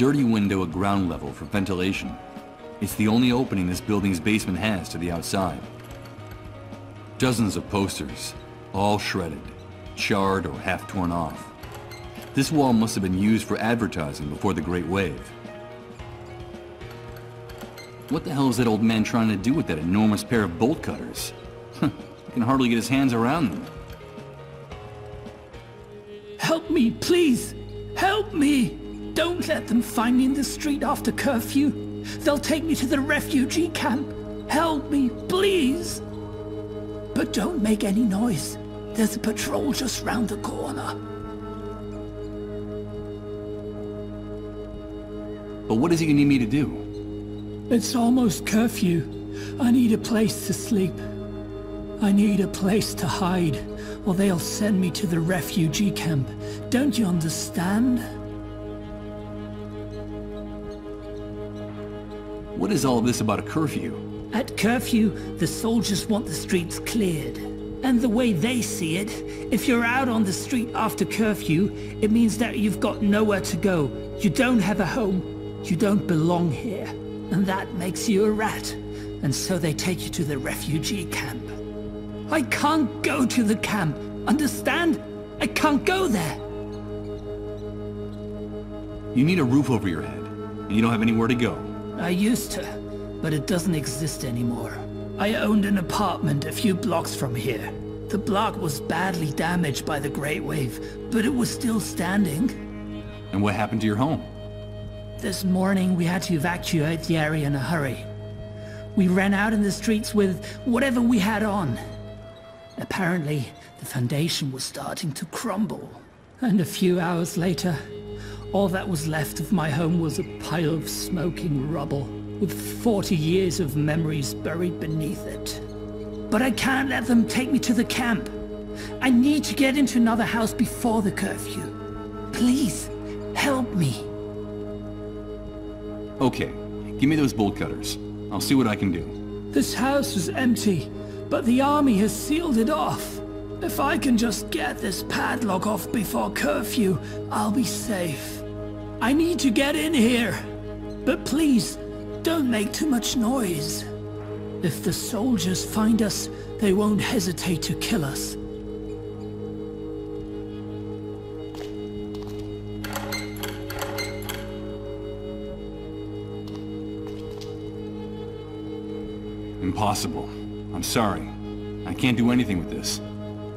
dirty window at ground level for ventilation. It's the only opening this building's basement has to the outside. Dozens of posters, all shredded, charred or half torn off. This wall must have been used for advertising before the Great Wave. What the hell is that old man trying to do with that enormous pair of bolt cutters? He can hardly get his hands around them. Help me, please! Help me! Don't let them find me in the street after curfew. They'll take me to the refugee camp. Help me, please! But don't make any noise. There's a patrol just round the corner. But what is he gonna need me to do? It's almost curfew. I need a place to sleep. I need a place to hide, or they'll send me to the refugee camp. Don't you understand? What is all of this about a curfew? At curfew, the soldiers want the streets cleared. And the way they see it, if you're out on the street after curfew, it means that you've got nowhere to go. You don't have a home. You don't belong here. And that makes you a rat. And so they take you to the refugee camp. I can't go to the camp. Understand? I can't go there. You need a roof over your head, and you don't have anywhere to go. I used to, but it doesn't exist anymore. I owned an apartment a few blocks from here. The block was badly damaged by the Great Wave, but it was still standing. And what happened to your home? This morning we had to evacuate the area in a hurry. We ran out in the streets with whatever we had on. Apparently, the foundation was starting to crumble. And a few hours later, all that was left of my home was a pile of smoking rubble, with 40 years of memories buried beneath it. But I can't let them take me to the camp. I need to get into another house before the curfew. Please, help me. Okay, give me those bolt cutters. I'll see what I can do. This house was empty, but the army has sealed it off. If I can just get this padlock off before curfew, I'll be safe. I need to get in here. But please, don't make too much noise. If the soldiers find us, they won't hesitate to kill us. Impossible. I'm sorry. I can't do anything with this.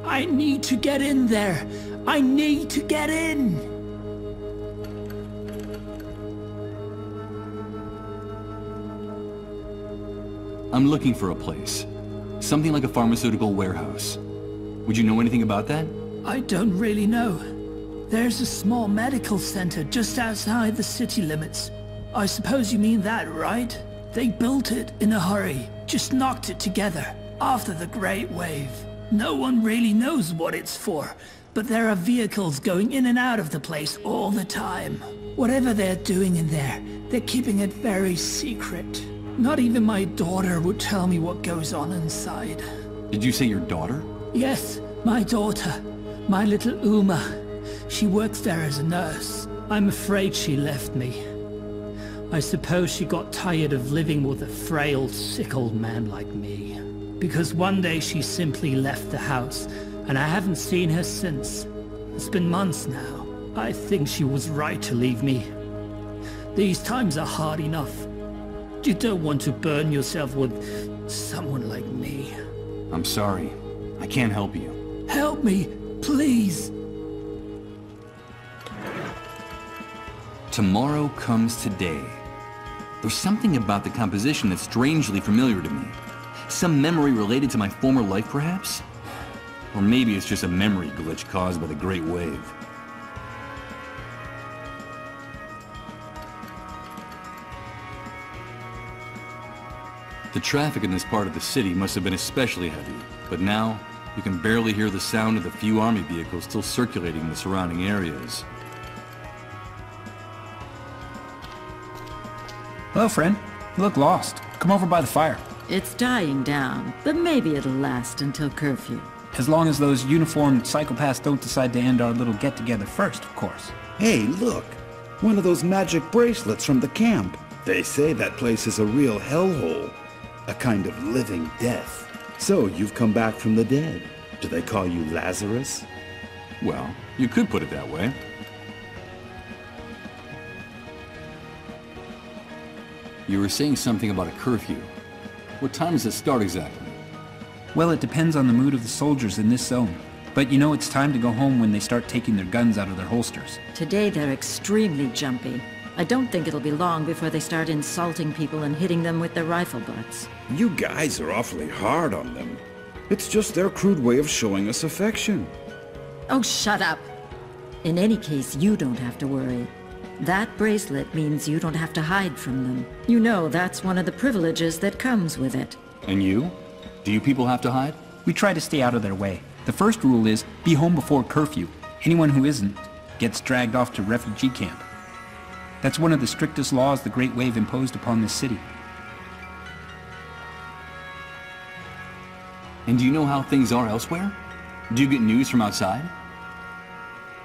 I need to get in there. I need to get in. I'm looking for a place. Something like a pharmaceutical warehouse. Would you know anything about that? I don't really know. There's a small medical center just outside the city limits. I suppose you mean that, right? They built it in a hurry, just knocked it together, after the Great Wave. No one really knows what it's for, but there are vehicles going in and out of the place all the time. Whatever they're doing in there, they're keeping it very secret. Not even my daughter would tell me what goes on inside. Did you say your daughter? Yes, my daughter. My little Uma. She works there as a nurse. I'm afraid she left me. I suppose she got tired of living with a frail, sick old man like me. Because one day she simply left the house, and I haven't seen her since. It's been months now. I think she was right to leave me. These times are hard enough. You don't want to burn yourself with someone like me. I'm sorry. I can't help you. Help me, please. Tomorrow comes today. There's something about the composition that's strangely familiar to me. Some memory related to my former life, perhaps? Or maybe it's just a memory glitch caused by the Great Wave. The traffic in this part of the city must have been especially heavy, but now you can barely hear the sound of the few army vehicles still circulating in the surrounding areas. Hello, friend. You look lost. Come over by the fire. It's dying down, but maybe it'll last until curfew. As long as those uniformed psychopaths don't decide to end our little get-together first, of course. Hey, look. One of those magic bracelets from the camp. They say that place is a real hellhole. A kind of living death. So you've come back from the dead. Do they call you Lazarus? Well, you could put it that way. You were saying something about a curfew. What time does it start exactly? Well, it depends on the mood of the soldiers in this zone. But you know it's time to go home when they start taking their guns out of their holsters. Today they're extremely jumpy. I don't think it'll be long before they start insulting people and hitting them with their rifle butts. You guys are awfully hard on them. It's just their crude way of showing us affection. Oh, shut up! In any case, you don't have to worry. That bracelet means you don't have to hide from them. You know, that's one of the privileges that comes with it. And you? Do you people have to hide? We try to stay out of their way. The first rule is, be home before curfew. Anyone who isn't gets dragged off to refugee camp. That's one of the strictest laws the Great Wave imposed upon this city. And do you know how things are elsewhere? Do you get news from outside?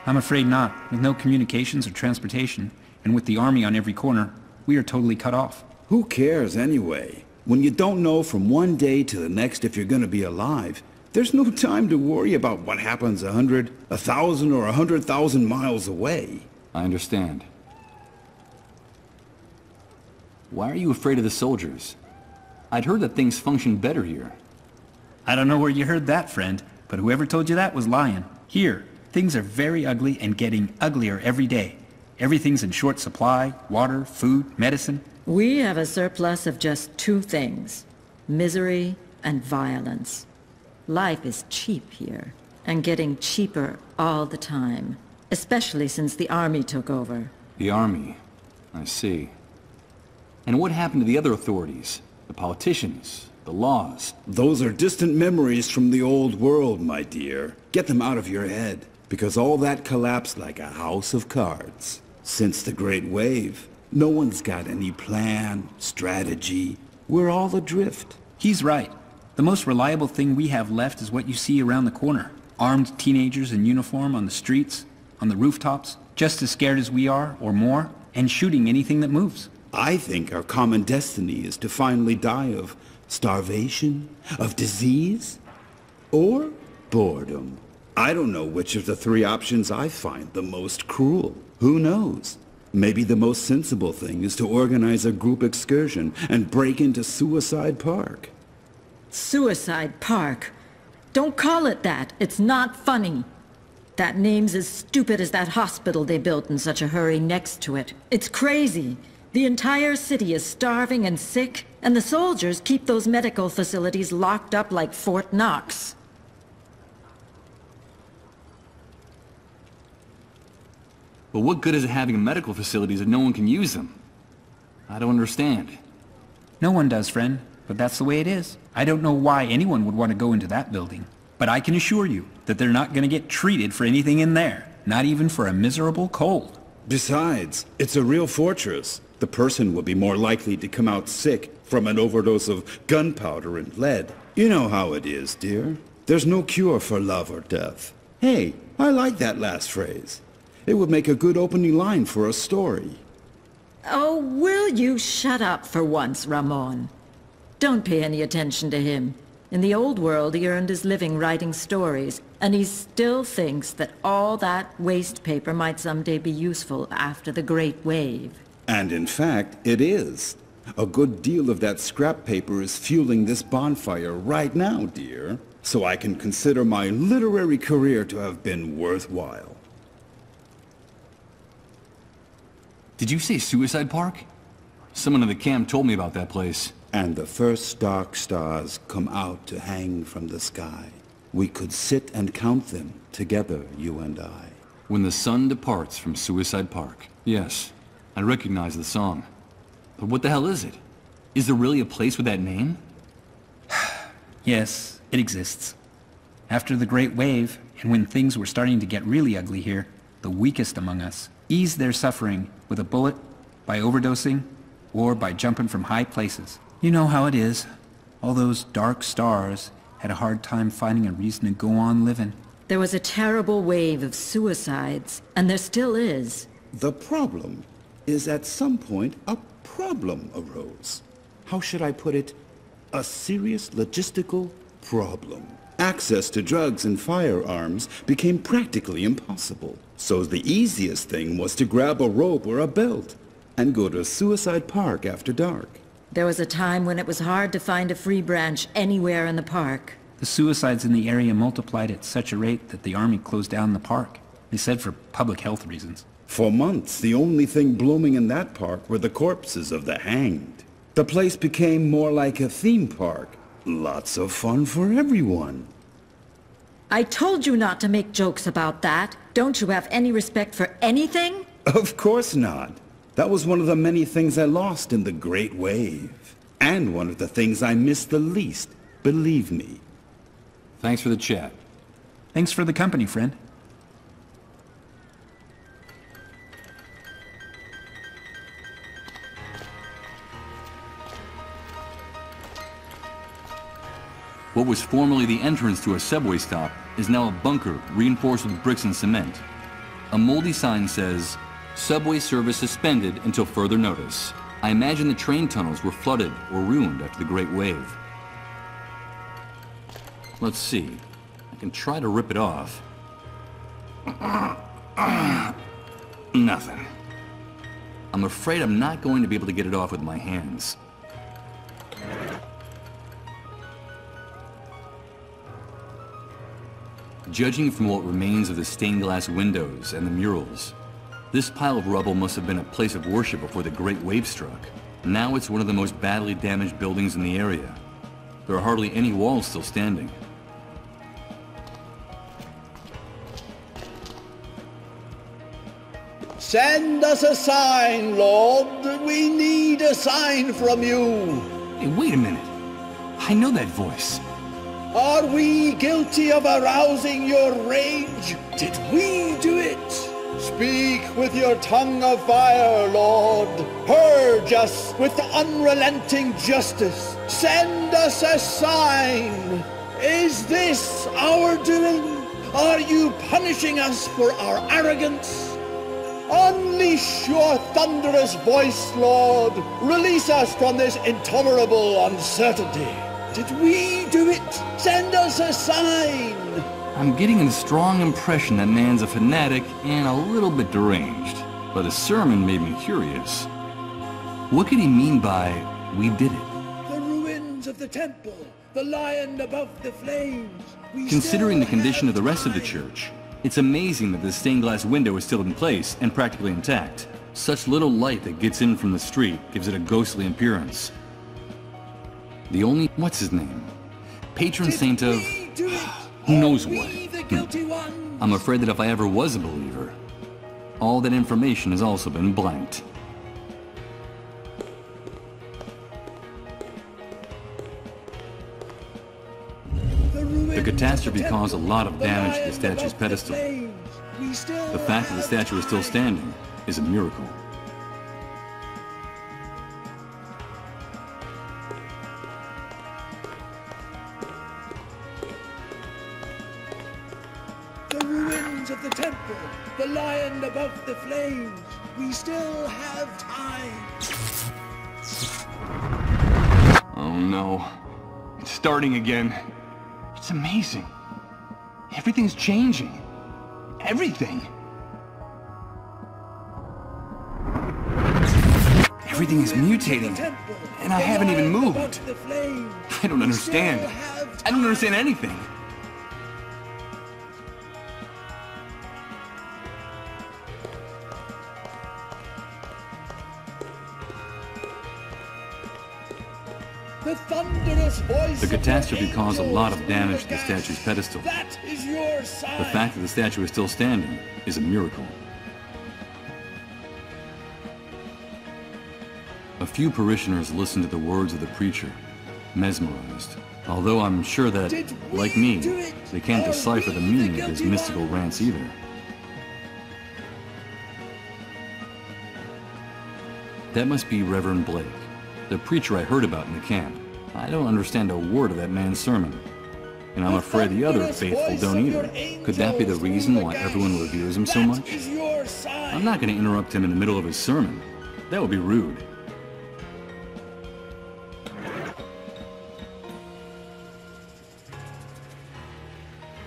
I'm afraid not. With no communications or transportation, and with the army on every corner, we are totally cut off. Who cares anyway? When you don't know from one day to the next if you're gonna be alive, there's no time to worry about what happens 100, 1,000, or 100,000 miles away. I understand. Why are you afraid of the soldiers? I'd heard that things function better here. I don't know where you heard that, friend, but whoever told you that was lying. Here, things are very ugly and getting uglier every day. Everything's in short supply: water, food, medicine. We have a surplus of just two things: misery and violence. Life is cheap here, and getting cheaper all the time, especially since the army took over. The army. I see. And what happened to the other authorities? The politicians? The laws? Those are distant memories from the old world, my dear. Get them out of your head, because all that collapsed like a house of cards. Since the Great Wave, no one's got any plan, strategy. We're all adrift. He's right. The most reliable thing we have left is what you see around the corner. Armed teenagers in uniform on the streets, on the rooftops, just as scared as we are, or more, and shooting anything that moves. I think our common destiny is to finally die of starvation, of disease, or boredom. I don't know which of the three options I find the most cruel. Who knows? Maybe the most sensible thing is to organize a group excursion and break into Suicide Park. Suicide Park? Don't call it that. It's not funny. That name's as stupid as that hospital they built in such a hurry next to it. It's crazy. The entire city is starving and sick, and the soldiers keep those medical facilities locked up like Fort Knox. But what good is it having medical facilities if no one can use them? I don't understand. No one does, friend, but that's the way it is. I don't know why anyone would want to go into that building, but I can assure you that they're not going to get treated for anything in there, not even for a miserable cold. Besides, it's a real fortress. The person will be more likely to come out sick from an overdose of gunpowder and lead. You know how it is, dear. There's no cure for love or death. Hey, I like that last phrase. It would make a good opening line for a story. Oh, will you shut up for once, Ramon? Don't pay any attention to him. In the old world, he earned his living writing stories, and he still thinks that all that waste paper might someday be useful after the Great Wave. And in fact, it is. A good deal of that scrap paper is fueling this bonfire right now, dear. So I can consider my literary career to have been worthwhile. Did you say Suicide Park? Someone in the camp told me about that place. And the first dark stars come out to hang from the sky. We could sit and count them together, you and I. When the sun departs from Suicide Park. Yes, I recognize the song. But what the hell is it? Is there really a place with that name? Yes, it exists. After the Great Wave, and when things were starting to get really ugly here, the weakest among us eased their suffering with a bullet, by overdosing, or by jumping from high places. You know how it is. All those dark stars had a hard time finding a reason to go on living. There was a terrible wave of suicides, and there still is. The problem is at some point a problem arose. How should I put it? A serious logistical problem. Access to drugs and firearms became practically impossible. So the easiest thing was to grab a rope or a belt and go to Suicide Park after dark. There was a time when it was hard to find a free branch anywhere in the park. The suicides in the area multiplied at such a rate that the army closed down the park. They said for public health reasons. For months, the only thing blooming in that park were the corpses of the hanged. The place became more like a theme park. Lots of fun for everyone. I told you not to make jokes about that. Don't you have any respect for anything? Of course not. That was one of the many things I lost in the Great Wave. And one of the things I missed the least, believe me. Thanks for the chat. Thanks for the company, friend. What was formerly the entrance to a subway stop is now a bunker reinforced with bricks and cement. A moldy sign says, "Subway service suspended until further notice." I imagine the train tunnels were flooded or ruined after the Great Wave. Let's see. I can try to rip it off. Nothing. I'm afraid I'm not going to be able to get it off with my hands. Judging from what remains of the stained glass windows and the murals, this pile of rubble must have been a place of worship before the Great Wave struck. Now it's one of the most badly damaged buildings in the area. There are hardly any walls still standing. Send us a sign, Lord. We need a sign from you. Hey, wait a minute. I know that voice. Are we guilty of arousing your rage? Did we do it? Speak with your tongue of fire, Lord. Purge us with unrelenting justice. Send us a sign. Is this our doing? Are you punishing us for our arrogance? Unleash your thunderous voice, Lord. Release us from this intolerable uncertainty. Did we do it? Send us a sign. I'm getting a strong impression that man's a fanatic and a little bit deranged. But his sermon made me curious. What could he mean by, "we did it"? The ruins of the temple, the lion above the flames. Considering the condition of the rest of the church, it's amazing that the stained glass window is still in place and practically intact. Such little light that gets in from the street gives it a ghostly appearance. The only, what's his name? Patron saint of, who knows what. I'm afraid that if I ever was a believer, all that information has also been blanked. The catastrophe caused a lot of damage to the statue's pedestal. The fact that the statue is still standing is a miracle. The ruins of the temple, the lion above the flames. We still have time. Oh no. It's starting again. It's amazing. Everything's changing. Everything. Everything is mutating. And I haven't even moved. I don't understand. I don't understand anything. The thunderous voice. The catastrophe caused a lot of damage to the statue's pedestal. That is your sign. The fact that the statue is still standing is a miracle. A few parishioners listened to the words of the preacher, mesmerized. Although I'm sure that, like me, they can't decipher the meaning of his mystical rants either. That must be Reverend Blake, the preacher I heard about in the camp. I don't understand a word of that man's sermon. And I'm afraid the other faithful don't either. Could that be the reason why everyone reveres him so much? I'm not going to interrupt him in the middle of his sermon. That would be rude.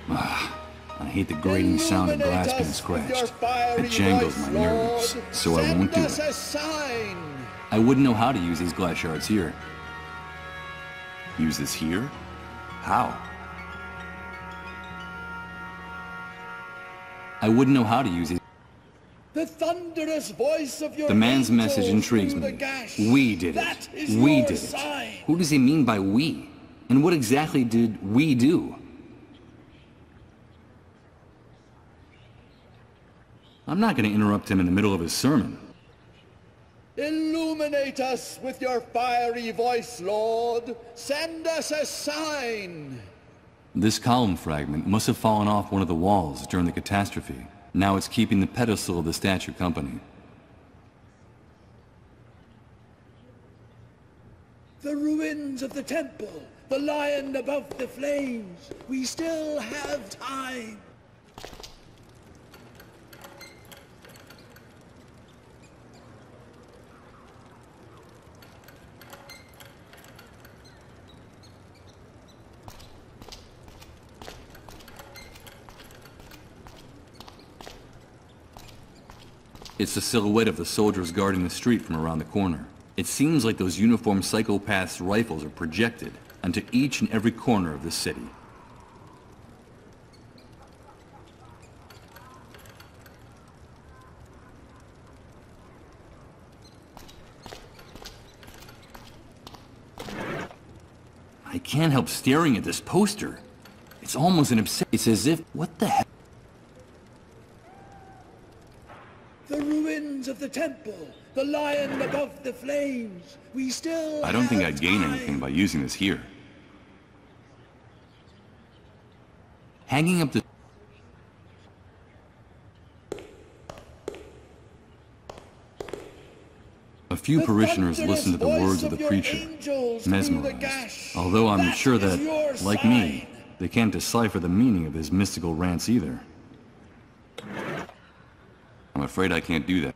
I hate the grating sound of glass being scratched. It jangles my nerves, so I won't do it. I wouldn't know how to use these glass shards here. Use this here? How? I wouldn't know how to use these. The thunderous voice of your The man's message angels intrigues through me. the gash. We did That it. is We your did sign. it. Who does he mean by we? And what exactly did we do? I'm not going to interrupt him in the middle of his sermon. Illuminate us with your fiery voice, Lord. Send us a sign. This column fragment must have fallen off one of the walls during the catastrophe. Now it's keeping the pedestal of the statue company. The ruins of the temple, the lion above the flames. We still have time. It's the silhouette of the soldiers guarding the street from around the corner. It seems like those uniformed psychopaths' rifles are projected onto each and every corner of this city. I can't help staring at this poster. It's almost an obsession. It's as if, what the heck? The ruins of the temple, the lion above the flames. We still I don't think have I'd gain time. anything by using this here. Hanging up the... A few The parishioners listen to the thunderous words voice of the your preacher, angels through the mesmerized, gash. although I'm That sure is your that, like sign. me, they can't decipher the meaning of his mystical rants either. I'm afraid I can't do that.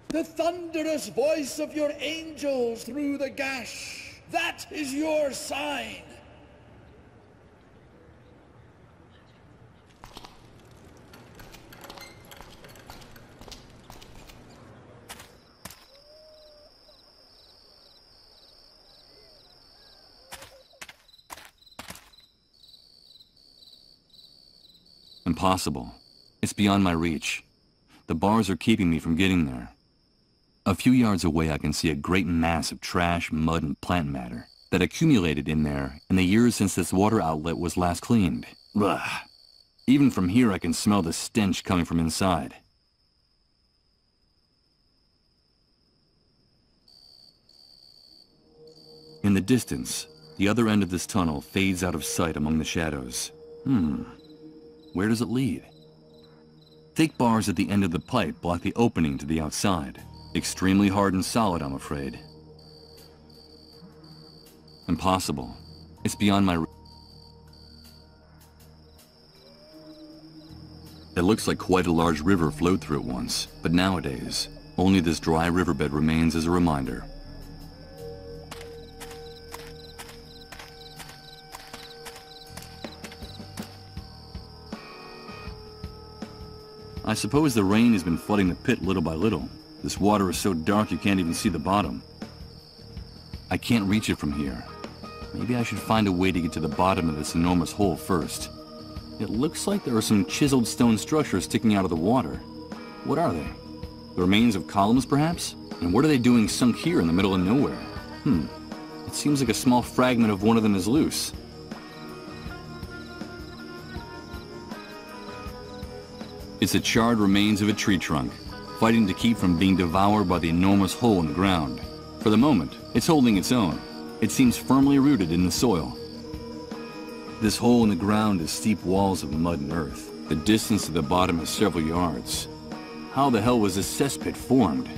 The thunderous voice of your angels through the gash. That is your sign. Impossible. It's beyond my reach. The bars are keeping me from getting there. A few yards away I can see a great mass of trash, mud, and plant matter that accumulated in there in the years since this water outlet was last cleaned. Ugh. Even from here I can smell the stench coming from inside. In the distance, the other end of this tunnel fades out of sight among the shadows. Where does it lead? Thick bars at the end of the pipe block the opening to the outside. Extremely hard and solid, I'm afraid. Impossible. It's beyond my... It looks like quite a large river flowed through it once, but nowadays, only this dry riverbed remains as a reminder. I suppose the rain has been flooding the pit little by little. This water is so dark you can't even see the bottom. I can't reach it from here. Maybe I should find a way to get to the bottom of this enormous hole first. It looks like there are some chiseled stone structures sticking out of the water. What are they? The remains of columns, perhaps? And what are they doing sunk here in the middle of nowhere? It seems like a small fragment of one of them is loose. It's the charred remains of a tree trunk, fighting to keep from being devoured by the enormous hole in the ground. For the moment, it's holding its own. It seems firmly rooted in the soil. This hole in the ground is steep walls of mud and earth. The distance to the bottom is several yards. How the hell was this cesspit formed?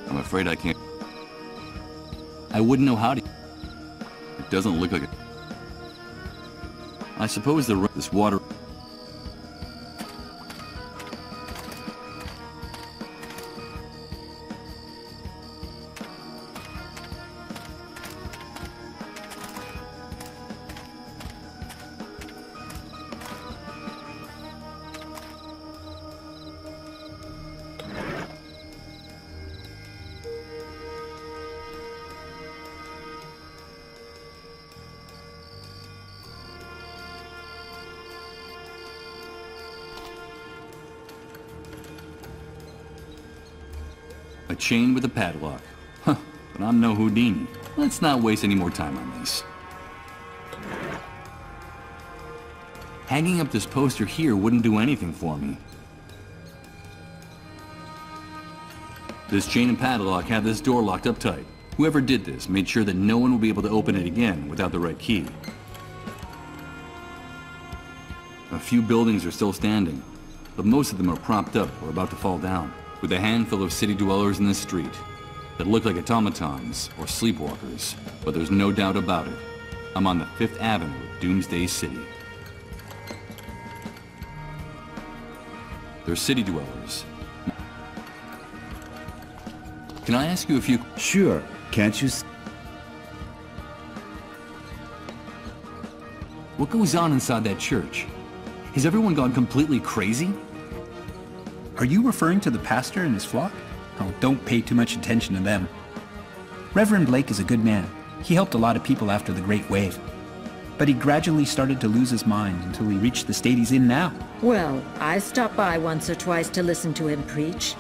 I'm afraid I can't. I wouldn't know how to. It doesn't look like it. I suppose this water. A chain with a padlock. Huh, but I'm no Houdini. Let's not waste any more time on this. Hanging up this poster here wouldn't do anything for me. This chain and padlock have this door locked up tight. Whoever did this made sure that no one will be able to open it again without the right key. A few buildings are still standing, but most of them are propped up or about to fall down, with a handful of city dwellers in the street that look like automatons or sleepwalkers. But there's no doubt about it. I'm on the 5th Avenue of Doomsday City. They're city dwellers. Can I ask you a few... Sure. Can't you... What goes on inside that church? Has everyone gone completely crazy? Are you referring to the pastor and his flock? Oh, don't pay too much attention to them. Reverend Blake is a good man. He helped a lot of people after the Great Wave. But he gradually started to lose his mind until he reached the state he's in now. Well, I stop by once or twice to listen to him preach.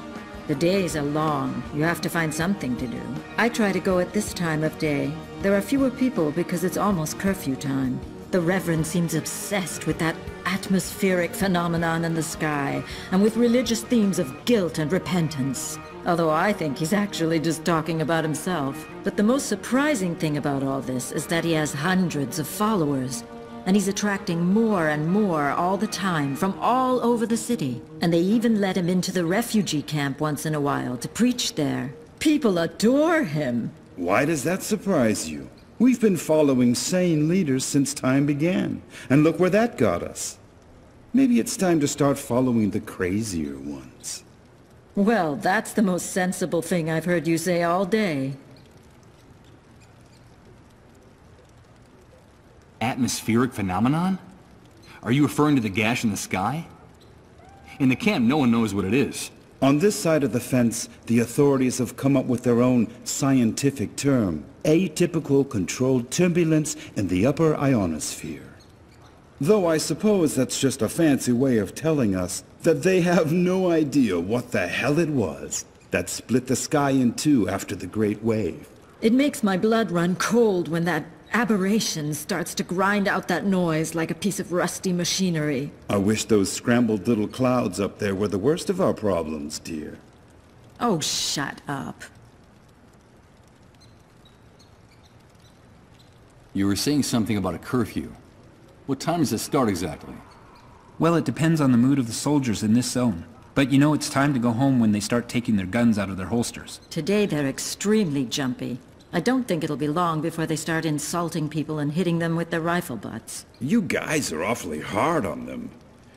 The days are long. You have to find something to do. I try to go at this time of day. There are fewer people because it's almost curfew time. The Reverend seems obsessed with that atmospheric phenomenon in the sky, and with religious themes of guilt and repentance. Although I think he's actually just talking about himself. But the most surprising thing about all this is that he has hundreds of followers. And he's attracting more and more all the time from all over the city. And they even let him into the refugee camp once in a while to preach there. People adore him. Why does that surprise you? We've been following sane leaders since time began, and look where that got us. Maybe it's time to start following the crazier ones. Well, that's the most sensible thing I've heard you say all day. Atmospheric phenomenon? Are you referring to the gash in the sky? In the camp, no one knows what it is. On this side of the fence, the authorities have come up with their own scientific term: atypical controlled turbulence in the upper ionosphere. Though I suppose that's just a fancy way of telling us that they have no idea what the hell it was that split the sky in two after the Great Wave. It makes my blood run cold when that aberration starts to grind out that noise like a piece of rusty machinery. I wish those scrambled little clouds up there were the worst of our problems, dear. Oh, shut up. You were saying something about a curfew. What time does it start exactly? Well, it depends on the mood of the soldiers in this zone. But you know it's time to go home when they start taking their guns out of their holsters. Today they're extremely jumpy. I don't think it'll be long before they start insulting people and hitting them with their rifle butts. You guys are awfully hard on them.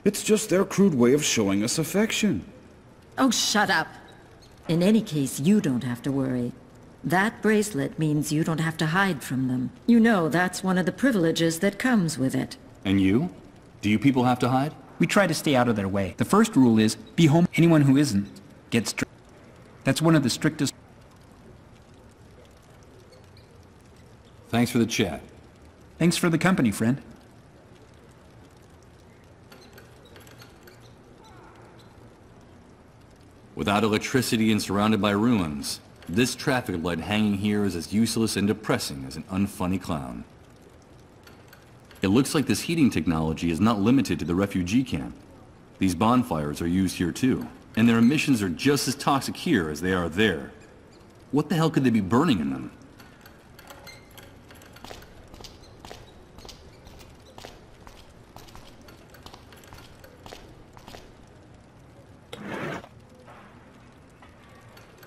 It's just their crude way of showing us affection. Oh, shut up. In any case, you don't have to worry. That bracelet means you don't have to hide from them. You know, that's one of the privileges that comes with it. And you? Do you people have to hide? We try to stay out of their way. The first rule is, be home. Anyone who isn't gets That's one of the strictest. Thanks for the chat. Thanks for the company, friend. Without electricity and surrounded by ruins, this traffic light hanging here is as useless and depressing as an unfunny clown. It looks like this heating technology is not limited to the refugee camp. These bonfires are used here too, and their emissions are just as toxic here as they are there. What the hell could they be burning in them?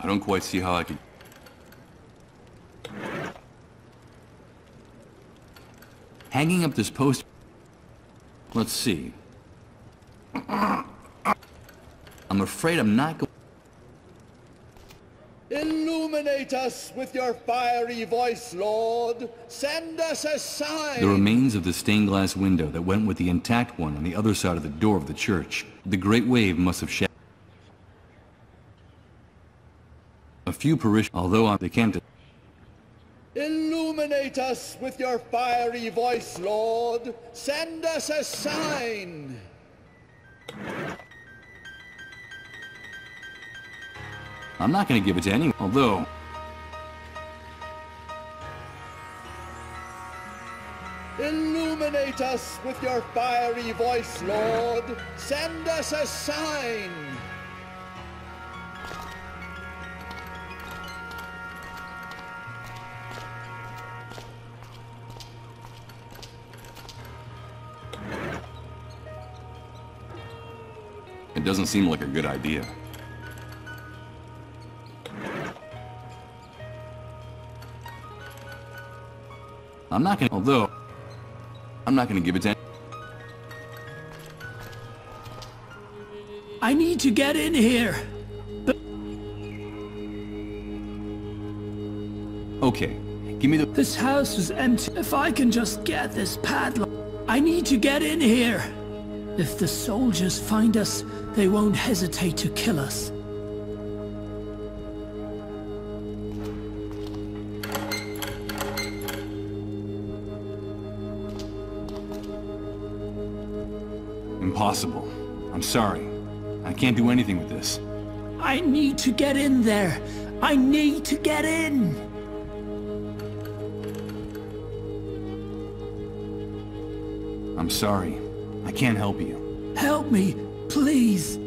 I don't quite see how I could... Hanging up this poster... Let's see. I'm afraid I'm not going... Illuminate us with your fiery voice, Lord. Send us a sign. The remains of the stained glass window that went with the intact one on the other side of the door of the church. The great wave must have shattered. A few parishioners, although they can't... Illuminate us with your fiery voice, Lord. Send us a sign. I'm not going to give it to anyone, although... Illuminate us with your fiery voice, Lord. Send us a sign. It doesn't seem like a good idea. I'm not gonna... Although... I'm not gonna give it to... I need to get in here. But Okay, give me the... this house is empty. If I can just get this padlock. I need to get in here. If the soldiers find us, they won't hesitate to kill us. Impossible. I'm sorry. I can't do anything with this. I need to get in there. I need to get in. I'm sorry. I can't help you. Help me, please.